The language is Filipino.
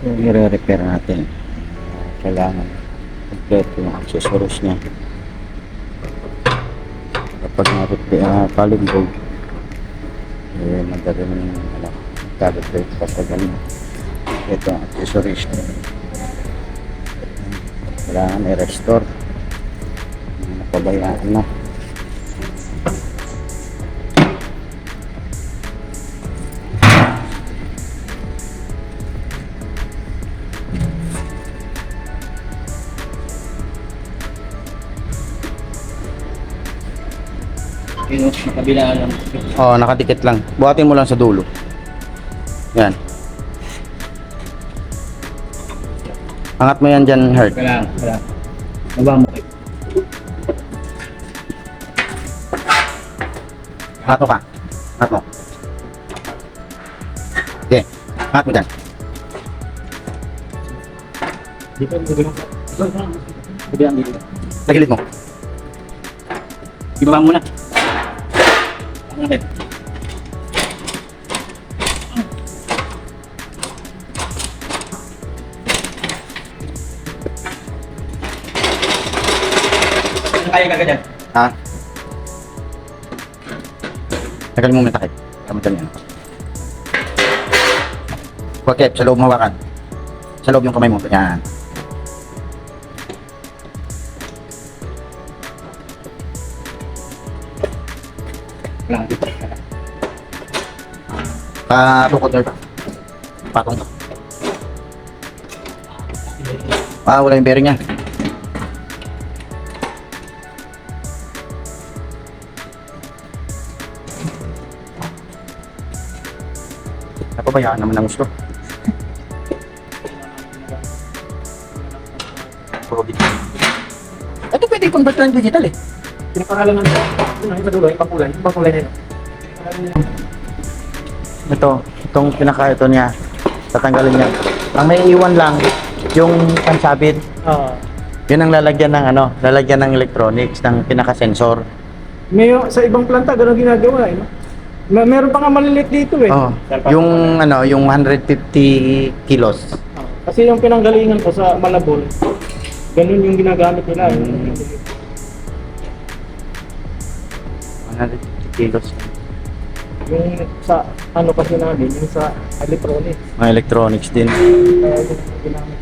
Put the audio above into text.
Yung i-repair natin, kailangan kompleto yung accessories niya. Kapag palumbog, madali mo yung calibrate kapag ito ang accessories niya. Kailangan i-restore. Napabayaan na. Yung kabila lang. Oo, nakadikit lang. Buhatin mo lang sa dulo. Yan. Angat mo yan dyan, Hurt. Wala. Baba mo. Angat mo ka. Angat mo. Okay. Angat mo dyan. Dito, dito. Kabila dito. Sa gilid mo. Ibaba mo na. Bakit? Ano kaya ka dyan? Ha? Tagal mo may takip. Tama dyan yan. Bakit? Sa loob mo hawakan. Sa loob yung kamay mo. Yan. Wala dito. Patukod na. Patong. Wala yung bearing niya. Napabayaan naman ng gusto. Puro digital. Ito pwede i-convert ng digital eh. Pinapangalan ng yung sa dulo, yung pangkulay na yun. Itong ito niya, tatanggalin niya. Ang may iwan lang, yung pansabit, Oo. yun ang lalagyan ng lalagyan ng electronics, ng pinaka-sensor. Sa ibang planta, gano'n ginagawa eh. No? Meron pa nga maliliit dito eh. Oh, yung 150 kilos. Kasi yung pinanggalingan ko sa Malabon, ganun yung ginagamit nila. 150 kilos. Yung sa ano kasi namin, yung sa electronics. Mga electronics din. Kaya yung ginamit.